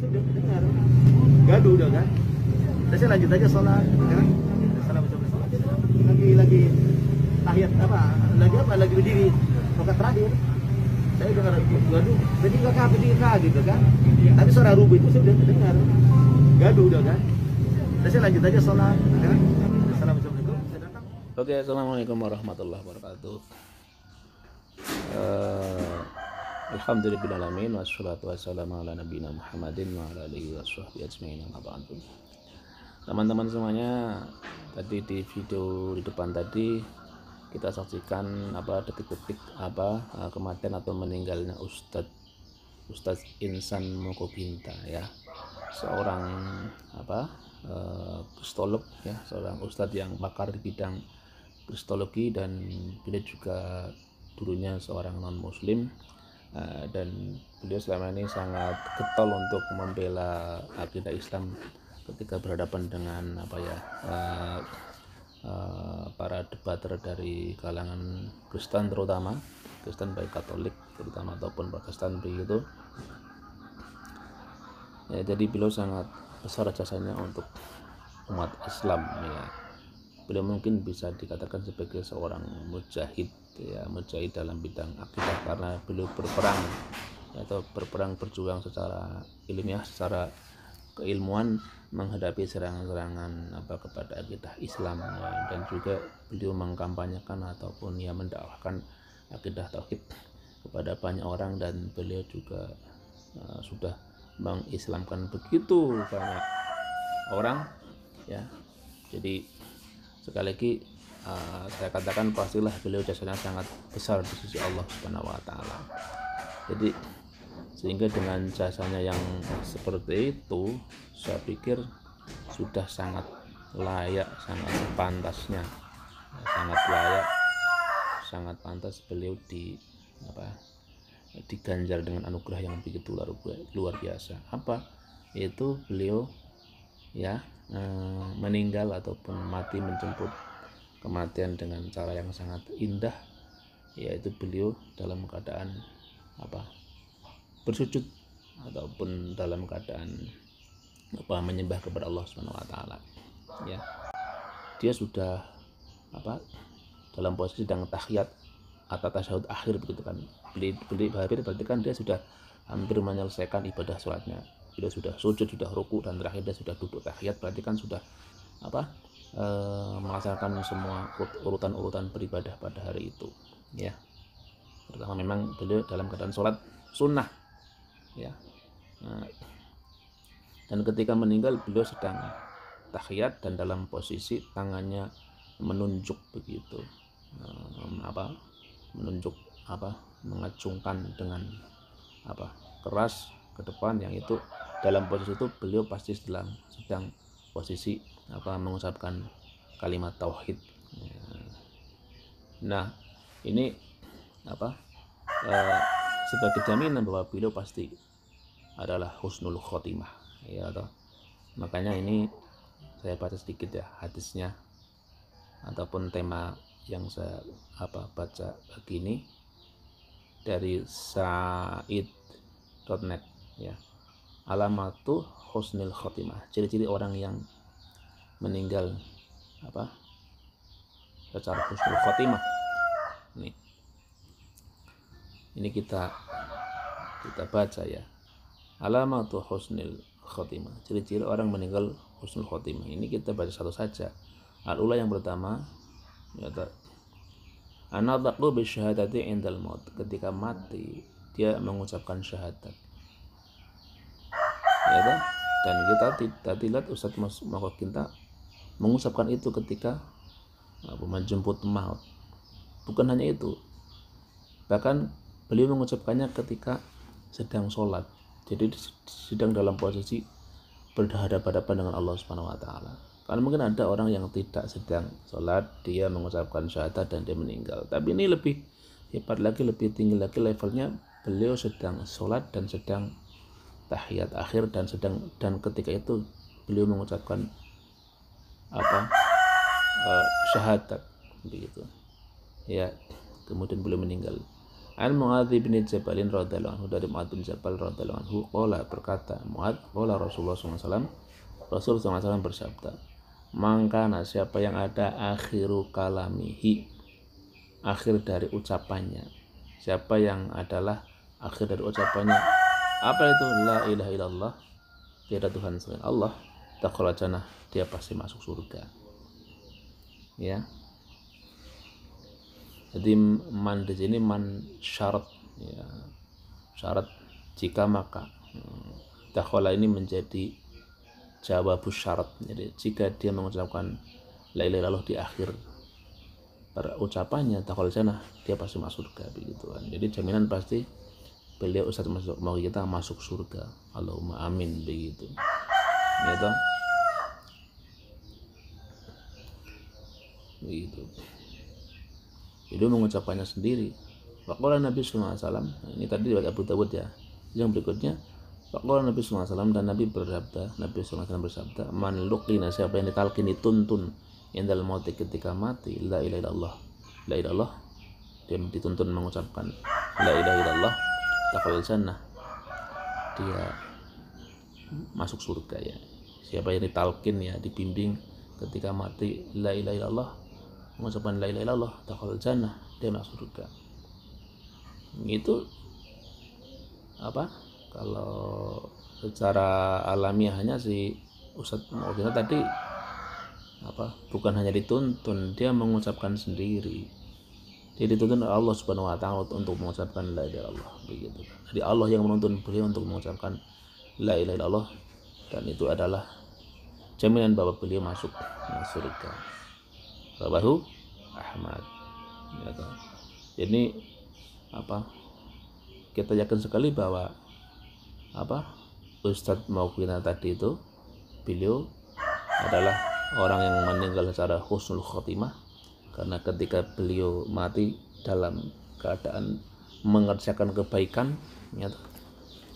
sudah dengar gaduh udah kan. Terus saya lanjut aja sholat kan. Salam sholat lagi lagi berdiri rakaat terakhir. Saya dengar gaduh berdiri gitu kan. Tapi suara rubuh itu sudah dengar gaduh udah kan. Terus saya lanjut aja sholat kan. Assalamualaikum. Saya datang. Oke, assalamualaikum warahmatullahi wabarakatuh. Alhamdulillahirrahmanirrahim. Wassalatu wassalamu ala nabiyina Muhammadin wa ala alihi washabbihi ajmain. Teman-teman semuanya, tadi di video di depan tadi kita saksikan detik-detik kematian atau meninggalnya Ustadz Insan Mokobinta ya, seorang kristolog ya, seorang ustadz yang pakar di bidang kristologi, dan beliau juga dulunya seorang non muslim, dan beliau selama ini sangat getol untuk membela akidah Islam ketika berhadapan dengan para debater dari kalangan Kristen, terutama Kristen baik Katolik terutama ataupun Protestan begitu ya. Jadi beliau sangat besar jasanya untuk umat Islam ya. Beliau mungkin bisa dikatakan sebagai seorang mujahid ya, mujahid dalam bidang akidah, karena beliau berperang berjuang secara ilmiah, secara keilmuan menghadapi serangan-serangan kepada akidah Islam ya. Dan juga beliau mengkampanyekan ataupun ya mendakwahkan akidah tauhid kepada banyak orang, dan beliau juga sudah mengislamkan begitu banyak orang ya. Jadi sekali lagi saya katakan pastilah beliau jasanya sangat besar di sisi Allah Subhanahu wa taala. Jadi sehingga dengan jasanya yang seperti itu, saya pikir sudah sangat layak, sangat pantasnya, sangat layak, sangat pantas beliau diganjar dengan anugerah yang begitu luar biasa. Yaitu beliau ya meninggal ataupun mati, menjemput kematian dengan cara yang sangat indah, yaitu beliau dalam keadaan bersujud ataupun dalam keadaan menyembah kepada Allah Subhanahu wa taala ya. Dia sudah dalam posisi sedang tahiyat atau tasyahud akhir begitu kan. Berarti kan dia sudah hampir menyelesaikan ibadah sholatnya. Dia sudah sujud, sudah ruku, dan terakhir dia sudah duduk tahiyat. Berarti kan sudah melaksanakan semua urutan-urutan beribadah pada hari itu ya. Pertama memang beliau dalam keadaan sholat sunnah ya. Dan ketika meninggal beliau sedang tahiyat dan dalam posisi tangannya menunjuk begitu, menunjuk mengacungkan dengan keras ke depan, yang itu dalam posisi itu beliau pasti sedang posisi mengucapkan kalimat tauhid. Nah ini sebagai jaminan bahwa beliau pasti adalah husnul khotimah ya toh. Makanya ini saya baca sedikit ya hadisnya ataupun tema yang saya baca begini dari said.net ya. Alamatu husnul khotimah, ciri-ciri orang yang meninggal secara husnul khotimah. Ini kita baca ya. Alamatu husnul khotimah, ciri-ciri orang meninggal husnul khotimah. Ini kita baca satu saja. Al-ula yang pertama yaitu anadaqu bisyahadati indal maut, ketika mati dia mengucapkan syahadat ya toh. Dan kita lihat Ustadz Mokobinta mengucapkan itu ketika menjemput maut. Bukan hanya itu, bahkan beliau mengucapkannya ketika sedang sholat. Jadi sedang dalam posisi berhadapan dengan Allah Subhanahu wa taala. Karena mungkin ada orang yang tidak sedang sholat, dia mengucapkan syahadat dan dia meninggal. Tapi ini lebih hebat lagi, lebih tinggi lagi levelnya. Beliau sedang sholat dan sedang tahiyat akhir, dan ketika itu beliau mengucapkan syahadat begitu ya. Kemudian beliau meninggal. An Muadz bin Jabal radhiyallahu anhu, dari Muadz bin Jabal radhiyallahu anhu, qala, berkata Muadz, qala Rasulullah SAW, Rasul SAW bersabda, mangkana, siapa yang ada akhiru kalamihi, akhir dari ucapannya, siapa yang adalah akhir dari ucapannya, apa itu? La ilaha illallah, tiada Tuhan selain Allah, dakhala jannah, dia pasti masuk surga. Ya. Jadi man di sini man syarat, ya, syarat jika maka. Dakhala ini menjadi jawabus syarat. Jadi jika dia mengucapkan la ilaha illallah di akhir ucapannya, dakhala jannah, dia pasti masuk surga, begitu kan. Jadi jaminan pasti beliau Ustaz mau kita masuk surga. Allahumma amin, begitu. Gitu. Begitu. Beliau mengucapkannya sendiri. Waqala Nabi sallallahu alaihi wasallam, ini tadi dari Abu Dawud ya. Yang berikutnya, waqala Nabi sallallahu alaihi wasallam, dan Nabi sallallahu alaihi wasallam bersabda, man luqina, siapa yang ditalkin, dituntun indal mauti, ketika mati, la ilaha illallah, la ilaha illallah, dia dituntun mengucapkan la ilaha illallah, dakhala jannah, dia masuk surga. Ya, siapa yang ditalkin, ya, dibimbing ketika mati la ilaha illallah, mengucapkan la ilaha illallah, dakhala jannah, dia masuk surga. Itu apa? Kalau secara alamiahnya si Ustadz Maulana tadi apa? Bukan hanya dituntun, dia mengucapkan sendiri. Dia dituntun oleh Allah Subhanahu wa taala untuk mengucapkan la ilaha illallah, begitu. Jadi Allah yang menuntun beliau untuk mengucapkan la ilaha illallah, dan itu adalah jaminan bahwa beliau masuk surga. Rawahu Ahmad. Ya, ini apa? Kita yakin sekali bahwa apa? Ustadz Maulana tadi itu beliau adalah orang yang meninggal secara husnul khotimah, karena ketika beliau mati dalam keadaan mengerjakan kebaikan, ya,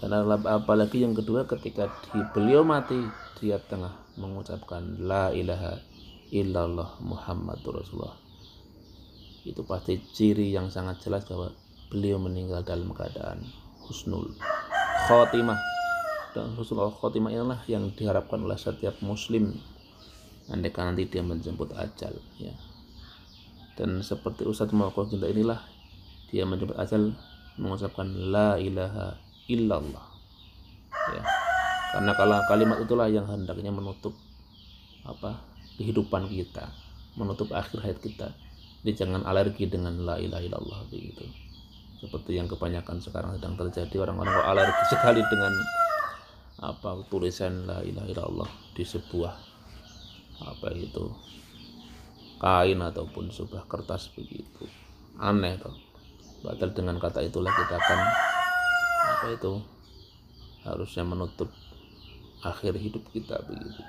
dan apalagi yang kedua, ketika beliau mati dia tengah mengucapkan la ilaha illallah Muhammadur Rasulullah, itu pasti ciri yang sangat jelas bahwa beliau meninggal dalam keadaan husnul khotimah. Dan husnul khotimah inilah yang diharapkan oleh setiap muslim andaikan nanti dia menjemput ajal, ya. Dan seperti Ustadz Maulana inilah dia menjemput ajal mengucapkan la ilaha illallah, ya. Karena kalau kalimat itulah yang hendaknya menutup apa? Kehidupan kita, menutup akhir hayat kita. Jadi jangan alergi dengan la ilaha illallah, begitu. Seperti yang kebanyakan sekarang sedang terjadi, orang-orang kok alergi sekali dengan apa? Tulisan la ilaha illallah di sebuah apa itu kain ataupun sebuah kertas, begitu. Aneh toh. Padahal dengan kata itulah kita akan apa itu harusnya menutup akhir hidup kita, begitu.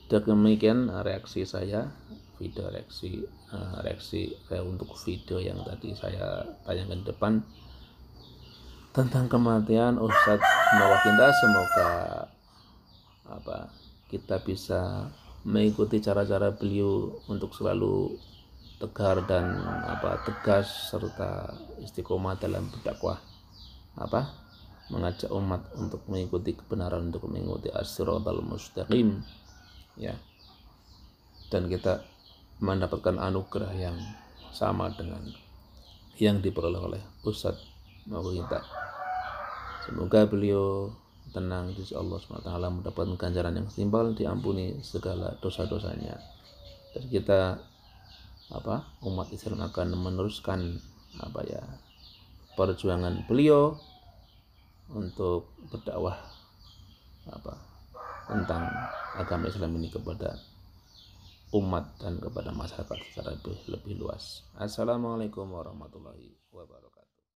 Demikian reaksi saya, video reaksi saya untuk video yang tadi saya tayangkan depan tentang kematian Ustadz Maulana. Semoga apa kita bisa mengikuti cara-cara beliau untuk selalu tegar dan apa tegas serta istiqomah dalam berdakwah, apa mengajak umat untuk mengikuti kebenaran, untuk mengikuti as-siratal mustaqim, ya, dan kita mendapatkan anugerah yang sama dengan yang diperoleh oleh Ustadz Maulana. Semoga beliau tenang di sisi Allah SWT, mendapatkan ganjaran yang setimpal, diampuni segala dosa-dosanya, dan kita apa umat Islam akan meneruskan apa ya perjuangan beliau untuk berdakwah apa tentang agama Islam ini kepada umat dan kepada masyarakat secara lebih luas. Assalamualaikum warahmatullahi wabarakatuh.